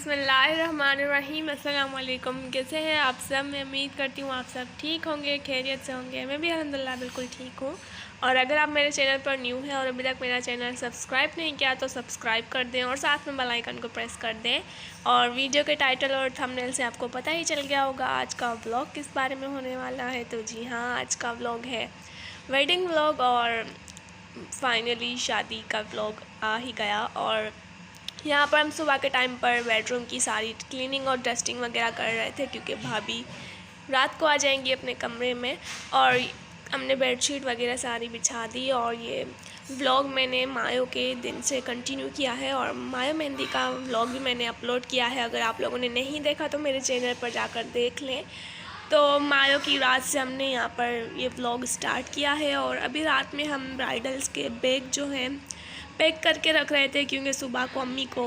बिस्मिल्लाहिर्रहमानिर्रहीम। अस्सलाम वालेकुम। कैसे हैं आप सब? मैं उम्मीद करती हूँ आप सब ठीक होंगे, खैरियत से होंगे। मैं भी अल्हम्दुलिल्लाह बिल्कुल ठीक हूँ। और अगर आप मेरे चैनल पर न्यू हैं और अभी तक मेरा चैनल सब्सक्राइब नहीं किया तो सब्सक्राइब कर दें और साथ में बेल आइकन को प्रेस कर दें। और वीडियो के टाइटल और थंबनेल से आपको पता ही चल गया होगा आज का व्लॉग किस बारे में होने वाला है। तो जी हाँ, आज का व्लॉग है वेडिंग व्लॉग और फाइनली शादी का व्लॉग आ ही गया। और यहाँ पर हम सुबह के टाइम पर बेडरूम की सारी क्लीनिंग और डस्टिंग वगैरह कर रहे थे क्योंकि भाभी रात को आ जाएंगी अपने कमरे में। और हमने बेडशीट वगैरह सारी बिछा दी। और ये व्लॉग मैंने मायो के दिन से कंटिन्यू किया है और मायो मेहंदी का व्लॉग भी मैंने अपलोड किया है। अगर आप लोगों ने नहीं देखा तो मेरे चैनल पर जाकर देख लें। तो मायो की रात से हमने यहाँ पर ये व्लॉग स्टार्ट किया है। और अभी रात में हम ब्राइडल्स के बैग जो हैं पैक करके रख रहे थे क्योंकि सुबह को अम्मी को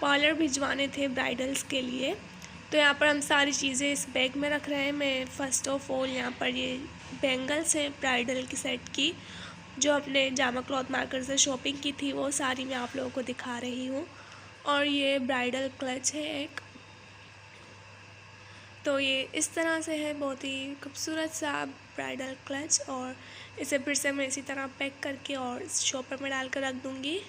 पार्लर भिजवाने थे ब्राइडल्स के लिए। तो यहाँ पर हम सारी चीज़ें इस बैग में रख रहे हैं। मैं फ़र्स्ट ऑफ ऑल यहाँ पर ये बैंगल्स हैं ब्राइडल की सेट की जो अपने जामा क्लॉथ मार्केट से शॉपिंग की थी, वो सारी मैं आप लोगों को दिखा रही हूँ। और ये ब्राइडल क्लच है एक, तो ये इस तरह से है, बहुत ही खूबसूरत सा ब्राइडल क्लच। और इसे फिर से मैं इसी तरह पैक करके और शॉपर में डाल कर रख दूँगी।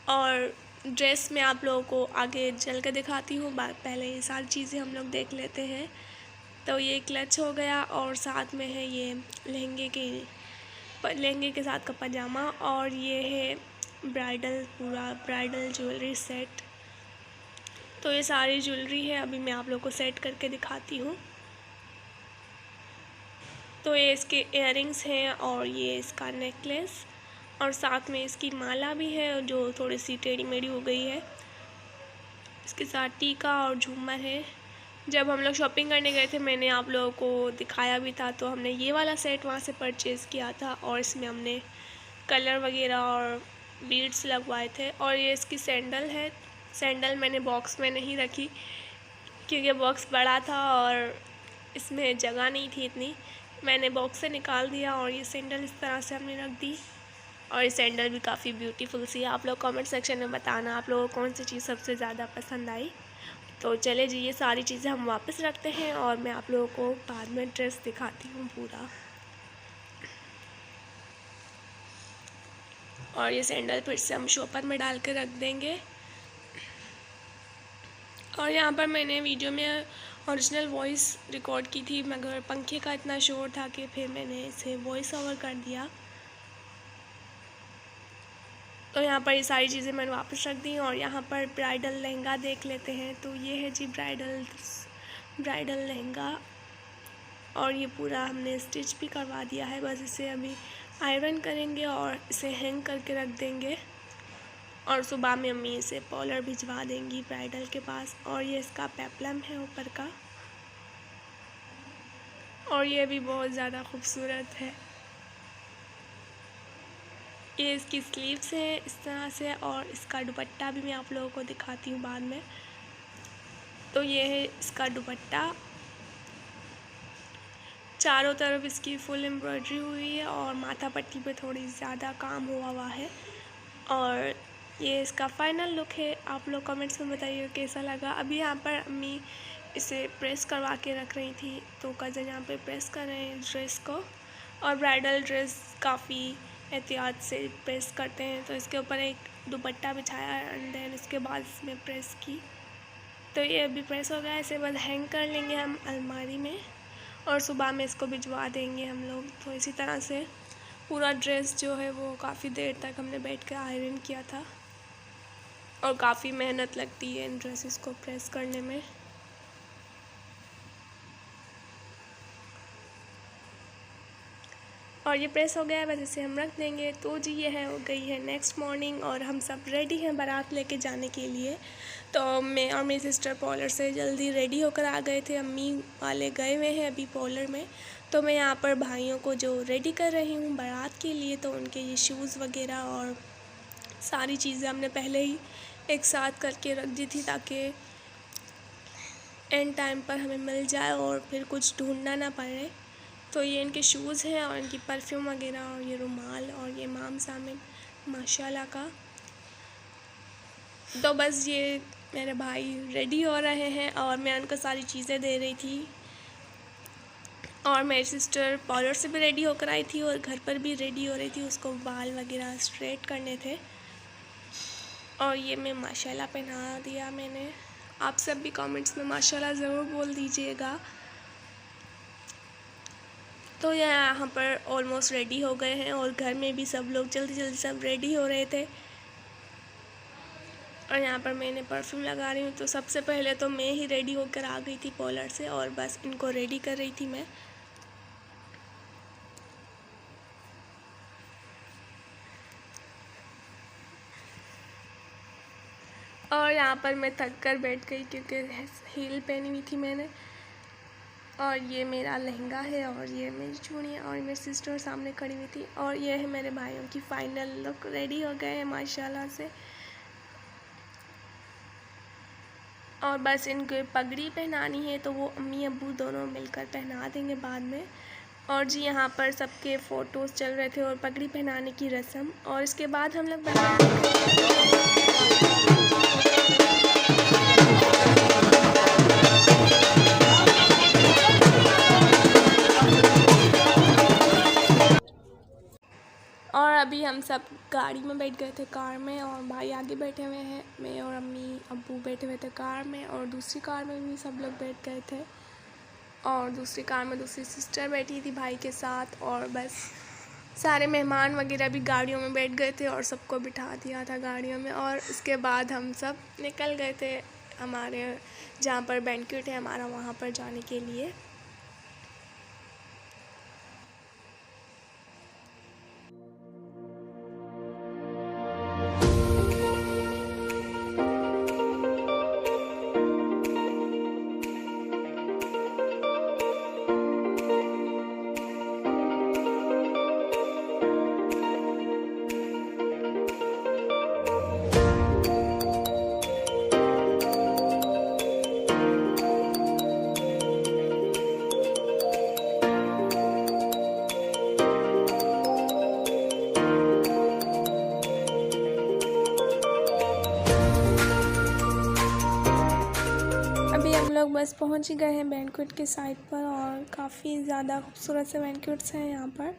और ड्रेस में आप लोगों को आगे चल के दिखाती हूँ, पहले ये सारी चीज़ें हम लोग देख लेते हैं। तो ये क्लच हो गया और साथ में है ये लहंगे के साथ का पजामा। और ये है पूरा ब्राइडल ज्वेलरी सेट। तो ये सारी ज्वेलरी है, अभी मैं आप लोगों को सेट करके दिखाती हूँ। तो ये इसके इयररिंग्स हैं और ये इसका नेकलेस और साथ में इसकी माला भी है जो थोड़ी सी टेढ़ी मेढ़ी हो गई है। इसके साथ टीका और झूमर है। जब हम लोग शॉपिंग करने गए थे मैंने आप लोगों को दिखाया भी था, तो हमने ये वाला सेट वहाँ से परचेज़ किया था और इसमें हमने कलर वगैरह और बीड्स लगवाए थे। और ये इसकी सैंडल है। सैंडल मैंने बॉक्स में नहीं रखी क्योंकि बॉक्स बड़ा था और इसमें जगह नहीं थी इतनी, मैंने बॉक्स से निकाल दिया और ये सैंडल इस तरह से हमने रख दी। और ये सैंडल भी काफ़ी ब्यूटीफुल सी है। आप लोग कमेंट सेक्शन में बताना आप लोगों को कौन सी चीज़ सबसे ज़्यादा पसंद आई। तो चले जी, ये सारी चीज़ें हम वापस रखते हैं और मैं आप लोगों को बाद में ड्रेस दिखाती हूँ पूरा। और ये सैंडल फिर से हम शॉपर में डाल के रख देंगे। और यहाँ पर मैंने वीडियो में ओरिजिनल वॉइस रिकॉर्ड की थी मगर पंखे का इतना शोर था कि फिर मैंने इसे वॉइस ओवर कर दिया। तो यहाँ पर ये सारी चीज़ें मैंने वापस रख दी। और यहाँ पर ब्राइडल लहंगा देख लेते हैं। तो ये है जी ब्राइडल लहंगा और ये पूरा हमने स्टिच भी करवा दिया है, बस इसे अभी आयरन करेंगे और इसे हैंग करके रख देंगे। और सुबह में अम्मी इसे पार्लर भिजवा देंगी ब्राइडल के पास। और ये इसका पेप्लम है ऊपर का और ये भी बहुत ज़्यादा खूबसूरत है। ये इसकी स्लीव्स हैं इस तरह से और इसका दुपट्टा भी मैं आप लोगों को दिखाती हूँ बाद में। तो ये है इसका दुपट्टा, चारों तरफ इसकी फुल एम्ब्रॉयडरी हुई है और माथा पट्टी पे थोड़ी ज़्यादा काम हुआ है। और ये इसका फाइनल लुक है। आप लोग कमेंट्स में बताइए कैसा लगा। अभी यहाँ पर अम्मी इसे प्रेस करवा के रख रही थी, तो कज़न यहाँ पे प्रेस कर रहे हैं ड्रेस को। और ब्राइडल ड्रेस काफ़ी एहतियात से प्रेस करते हैं। तो इसके ऊपर एक दुपट्टा बिछाया एंड देन इसके बाद इसमें प्रेस की। तो ये अभी प्रेस हो गया, इसे बस हैंग कर लेंगे हम अलमारी में और सुबह में इसको भिजवा देंगे हम लोग। तो इसी तरह से पूरा ड्रेस जो है वो काफ़ी देर तक हमने बैठ कर आयरन किया था और काफ़ी मेहनत लगती है इन ड्रेसेस को प्रेस करने में। और ये प्रेस हो गया है, बस इसे हम रख देंगे। तो जी ये है हो गई है नेक्स्ट मॉर्निंग और हम सब रेडी हैं बारात लेके जाने के लिए। तो मैं और मेरी सिस्टर पार्लर से जल्दी रेडी होकर आ गए थे, अम्मी वाले गए हुए हैं अभी पार्लर में। तो मैं यहाँ पर भाइयों को जो रेडी कर रही हूँ बारात के लिए, तो उनके ये शूज़ वगैरह और सारी चीज़ें हमने पहले ही एक साथ करके रख दी थी ताकि एंड टाइम पर हमें मिल जाए और फिर कुछ ढूंढना ना पड़े। तो ये इनके शूज़ हैं और इनकी परफ्यूम वगैरह और ये रुमाल और ये माम सामिन माशाल्लाह का। तो बस ये मेरे भाई रेडी हो रहे हैं और मैं उनको सारी चीज़ें दे रही थी। और मेरी सिस्टर पार्लर से भी रेडी होकर आई थी और घर पर भी रेडी हो रही थी, उसको बाल वगैरह स्ट्रेट करने थे। और ये मैं माशाल्लाह पहना दिया मैंने। आप सब भी कमेंट्स में माशाल्लाह ज़रूर बोल दीजिएगा। तो यहाँ पर ऑलमोस्ट रेडी हो गए हैं और घर में भी सब लोग जल्दी जल्दी सब रेडी हो रहे थे। और यहाँ पर मैंने परफ्यूम लगा रही हूँ। तो सबसे पहले तो मैं ही रेडी होकर आ गई थी पार्लर से और बस इनको रेडी कर रही थी मैं। और यहाँ पर मैं थक कर बैठ गई क्योंकि हील पहनी हुई थी मैंने। और ये मेरा लहंगा है और ये मेरी चूड़ियाँ और मेरी सिस्टर सामने खड़ी हुई थी। और ये है मेरे भाइयों की फ़ाइनल लुक, रेडी हो गए हैं माशाल्लाह से। और बस इनको पगड़ी पहनानी है तो वो अम्मी अब्बू दोनों मिलकर पहना देंगे बाद में। और जी यहाँ पर सबके फ़ोटोज़ चल रहे थे और पगड़ी पहनाने की रस्म। और इसके बाद हम लोग और अभी हम सब गाड़ी में बैठ गए थे, कार में, और भाई आगे बैठे हुए हैं। मैं और अम्मी अब्बू बैठे हुए थे कार में और दूसरी कार में भी सब लोग बैठ गए थे। और दूसरी कार में दूसरी सिस्टर बैठी थी भाई के साथ। और बस सारे मेहमान वगैरह भी गाड़ियों में बैठ गए थे और सबको बिठा दिया था गाड़ियों में। और उसके बाद हम सब निकल गए थे हमारे जहाँ पर बैंक्वेट है हमारा, वहाँ पर जाने के लिए। लोग बस पहुंच ही गए हैं बैंक्वेट के साइट पर और काफ़ी ज़्यादा खूबसूरत से बैंक्वेट्स हैं यहाँ पर।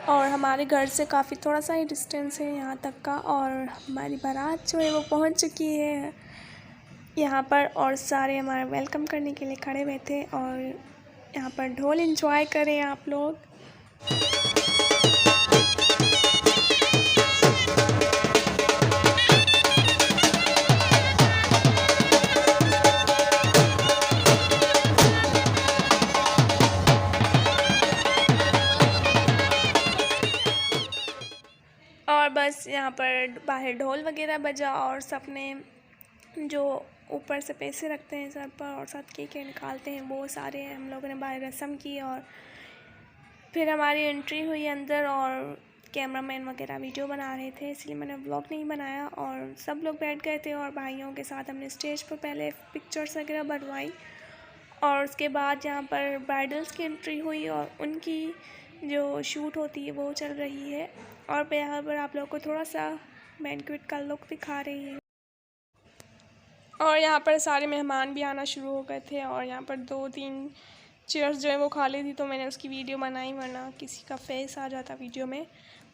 और हमारे घर से काफ़ी थोड़ा सा ही डिस्टेंस है यहाँ तक का। और हमारी बारात जो है वो पहुंच चुकी है यहाँ पर और सारे हमारा वेलकम करने के लिए खड़े हुए थे। और यहाँ पर ढोल एंजॉय करें आप लोग। और बस यहाँ पर बाहर ढोल वगैरह बजा और सबने जो ऊपर से पैसे रखते हैं सर पर और साथ केक निकालते हैं वो सारे हम लोगों ने बाहर रस्म की। और फिर हमारी एंट्री हुई अंदर और कैमरामैन वगैरह वीडियो बना रहे थे, इसलिए मैंने व्लॉग नहीं बनाया। और सब लोग बैठ गए थे और भाइयों के साथ हमने स्टेज पर पहले पिक्चर्स वगैरह बनवाई। और उसके बाद यहाँ पर ब्राइडल्स की एंट्री हुई और उनकी जो शूट होती है वो चल रही है। और यहाँ पर आप लोगों को थोड़ा सा बैंक्वेट का लुक दिखा रही है। और यहाँ पर सारे मेहमान भी आना शुरू हो गए थे और यहाँ पर 2-3 चेयर्स जो है वो खाली थी तो मैंने उसकी वीडियो बनाई, वरना किसी का फेस आ जाता वीडियो में।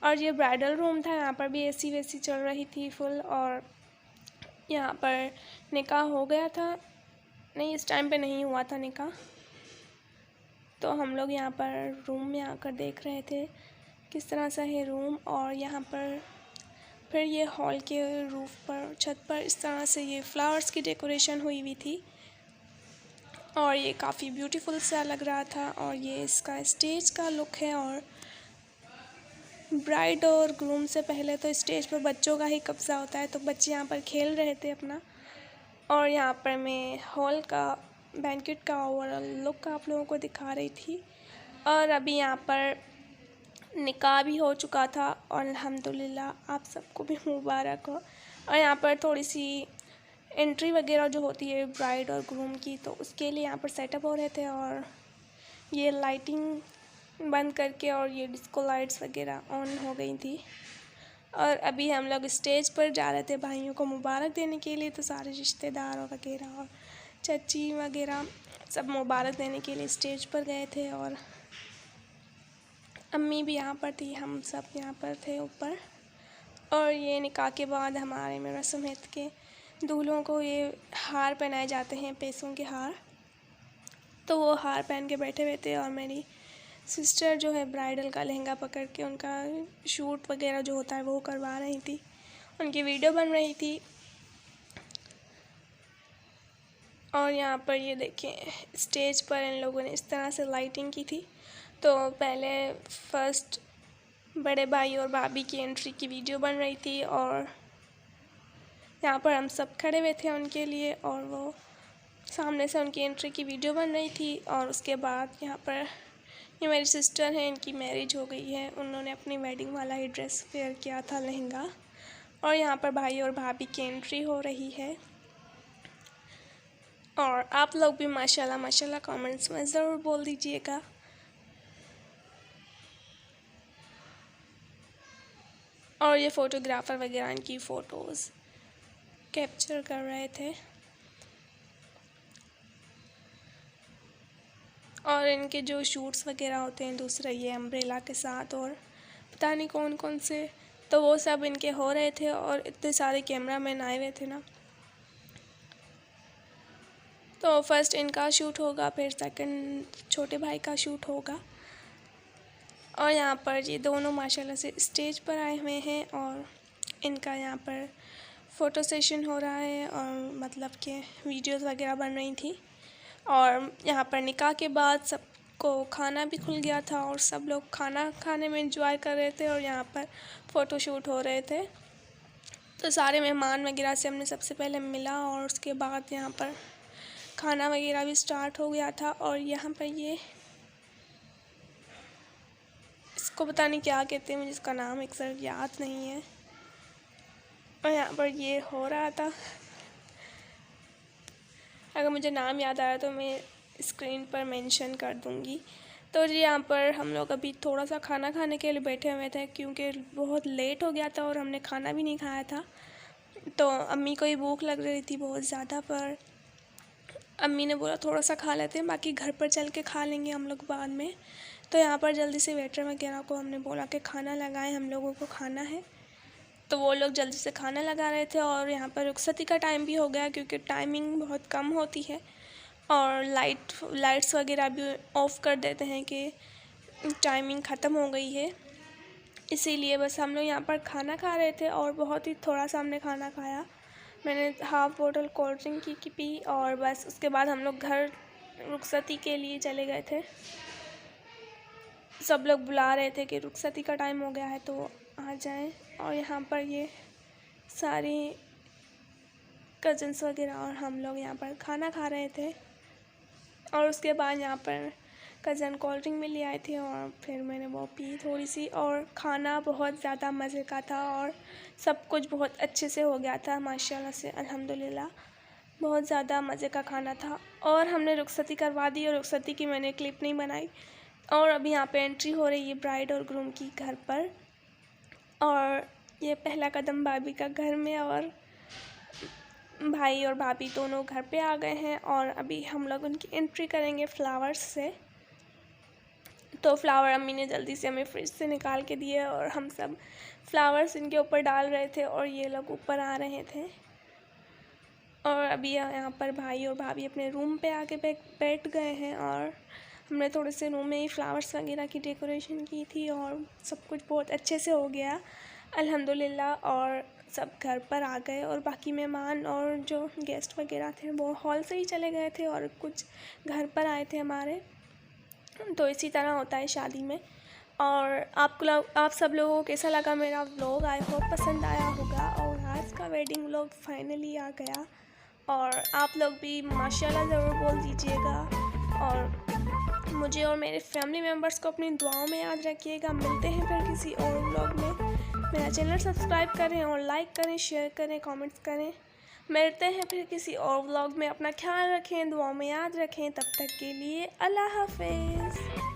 और ये ब्राइडल रूम था, यहाँ पर भी एसी वेसी चल रही थी फुल। और यहाँ पर निकाह हो गया था, नहीं इस टाइम पे नहीं हुआ था निकाह। तो हम लोग यहाँ पर रूम में आकर देख रहे थे किस तरह से है रूम। और यहाँ पर फिर ये हॉल के रूफ़ पर, छत पर इस तरह से ये फ्लावर्स की डेकोरेशन हुई हुई थी और ये काफ़ी ब्यूटीफुल सा लग रहा था। और ये इसका स्टेज का लुक है। और ब्राइड और ग्रूम से पहले तो स्टेज पर बच्चों का ही कब्ज़ा होता है, तो बच्चे यहाँ पर खेल रहे थे अपना। और यहाँ पर मैं हॉल का, बैंक्वेट का ओवरऑल लुक आप लोगों को दिखा रही थी। और अभी यहाँ पर निकाह भी हो चुका था और अल्हम्दुलिल्लाह आप सबको भी मुबारक हो। और यहाँ पर थोड़ी सी एंट्री वगैरह जो होती है ब्राइड और ग्रूम की, तो उसके लिए यहाँ पर सेटअप हो रहे थे। और ये लाइटिंग बंद करके और ये डिस्को लाइट्स वगैरह ऑन हो गई थी। और अभी हम लोग स्टेज पर जा रहे थे भाइयों को मुबारक देने के लिए, तो सारे रिश्तेदार वगैरह और चाची वगैरह सब मुबारक देने के लिए स्टेज पर गए थे। और अम्मी भी यहाँ पर थी, हम सब यहाँ पर थे ऊपर। और ये निकाह के बाद हमारे में रस्म है कि दूल्हों को ये हार पहनाए जाते हैं, पैसों के हार। तो वो हार पहन के बैठे हुए थे और मेरी सिस्टर जो है ब्राइडल का लहंगा पकड़ के उनका शूट वगैरह जो होता है वो करवा रही थी, उनकी वीडियो बन रही थी। और यहाँ पर ये देखें, स्टेज पर इन लोगों ने इस तरह से लाइटिंग की थी। तो पहले फर्स्ट बड़े भाई और भाभी की एंट्री की वीडियो बन रही थी और यहाँ पर हम सब खड़े हुए थे उनके लिए, और वो सामने से उनकी एंट्री की वीडियो बन रही थी। और उसके बाद यहाँ पर ये मेरी सिस्टर हैं, इनकी मैरिज हो गई है, उन्होंने अपनी वेडिंग वाला ही ड्रेस वेयर किया था, लहंगा। और यहाँ पर भाई और भाभी की एंट्री हो रही है। और आप लोग भी माशाल्लाह माशाल्लाह कमेंट्स में ज़रूर बोल दीजिएगा। और ये फ़ोटोग्राफ़र वगैरह इनकी फ़ोटोज़ कैप्चर कर रहे थे। और इनके जो शूट्स वगैरह होते हैं दूसरा ये अम्ब्रेला के साथ और पता नहीं कौन कौन से, तो वो सब इनके हो रहे थे। और इतने सारे कैमरा मैन आए हुए थे ना, तो फर्स्ट इनका शूट होगा, फिर सेकंड छोटे भाई का शूट होगा। और यहाँ पर ये दोनों माशाल्लाह से स्टेज पर आए हुए हैं और इनका यहाँ पर फ़ोटो सेशन हो रहा है और मतलब कि वीडियोस वगैरह बन रही थी। और यहाँ पर निकाह के बाद सबको खाना भी खुल गया था और सब लोग खाना खाने में एंजॉय कर रहे थे और यहाँ पर फ़ोटो शूट हो रहे थे। तो सारे मेहमान वगैरह से हमने सबसे पहले मिला और उसके बाद यहाँ पर खाना वगैरह भी स्टार्ट हो गया था। और यहाँ पर ये इसको पता नहीं क्या कहते हैं, मुझे इसका नाम एक्सैक्ट याद नहीं है। और यहाँ पर ये हो रहा था, अगर मुझे नाम याद आया तो मैं स्क्रीन पर मेंशन कर दूँगी। तो जी यहाँ पर हम लोग अभी थोड़ा सा खाना खाने के लिए बैठे हुए थे क्योंकि बहुत लेट हो गया था और हमने खाना भी नहीं खाया था। तो अम्मी को ही भूख लग रही थी बहुत ज़्यादा, पर अम्मी ने बोला थोड़ा सा खा लेते हैं, बाकी घर पर चल के खा लेंगे हम लोग बाद में। तो यहाँ पर जल्दी से वेटर वगैरह को हमने बोला कि खाना लगाएं, हम लोगों को खाना है। तो वो लोग जल्दी से खाना लगा रहे थे। और यहाँ पर रुखसती का टाइम भी हो गया क्योंकि टाइमिंग बहुत कम होती है और लाइट्स वगैरह भी ऑफ़ कर देते हैं कि टाइमिंग ख़त्म हो गई है। इसीलिए बस हम लोग यहाँ पर खाना खा रहे थे और बहुत ही थोड़ा सा हमने खाना खाया। मैंने हाफ़ बोतल कोल्ड ड्रिंक की पी और बस उसके बाद हम लोग घर रुखसती के लिए चले गए थे। सब लोग बुला रहे थे कि रुखसती का टाइम हो गया है तो आ जाएं। और यहाँ पर ये सारी कज़न्स वगैरह और हम लोग यहाँ पर खाना खा रहे थे। और उसके बाद यहाँ पर कज़न कोल्ड ड्रिंक में ले आए थे और फिर मैंने वो पी थोड़ी सी। और खाना बहुत ज़्यादा मज़े का था और सब कुछ बहुत अच्छे से हो गया था माशाल्लाह से, अल्हम्दुलिल्लाह बहुत ज़्यादा मज़े का खाना था। और हमने रुखसती करवा दी और रुखसती की मैंने क्लिप नहीं बनाई। और अभी यहाँ पे एंट्री हो रही है ब्राइड और ग्रूम की घर पर। और ये पहला कदम भाभी का घर में और भाई और भाभी दोनों घर पे आ गए हैं। और अभी हम लोग उनकी एंट्री करेंगे फ्लावर्स से। तो फ्लावर अम्मी ने जल्दी से हमें फ्रिज से निकाल के दिए और हम सब फ्लावर्स इनके ऊपर डाल रहे थे और ये लोग ऊपर आ रहे थे। और अभी यहाँ पर भाई और भाभी अपने रूम पे आके बैठ गए हैं और हमने थोड़े से रूम में ही फ्लावर्स वगैरह की डेकोरेशन की थी और सब कुछ बहुत अच्छे से हो गया अल्हम्दुलिल्लाह। और सब घर पर आ गए और बाकी मेहमान और जो गेस्ट वगैरह थे वो हॉल से ही चले गए थे और कुछ घर पर आए थे हमारे। तो इसी तरह होता है शादी में। और आप सब लोगों को कैसा लगा मेरा व्लॉग, आई होप पसंद आया होगा। और आज का वेडिंग व्लॉग फाइनली आ गया और आप लोग भी माशाल्लाह ज़रूर बोल दीजिएगा और मुझे और मेरे फैमिली मेम्बर्स को अपनी दुआओं में याद रखिएगा। मिलते हैं फिर किसी और व्लॉग में। मेरा चैनल सब्सक्राइब करें और लाइक करें, शेयर करें, कमेंट्स करें। मिलते हैं फिर किसी और व्लॉग में। अपना ख्याल रखें, दुआओं में याद रखें। तब तक के लिए अल्लाह हाफ़िज़।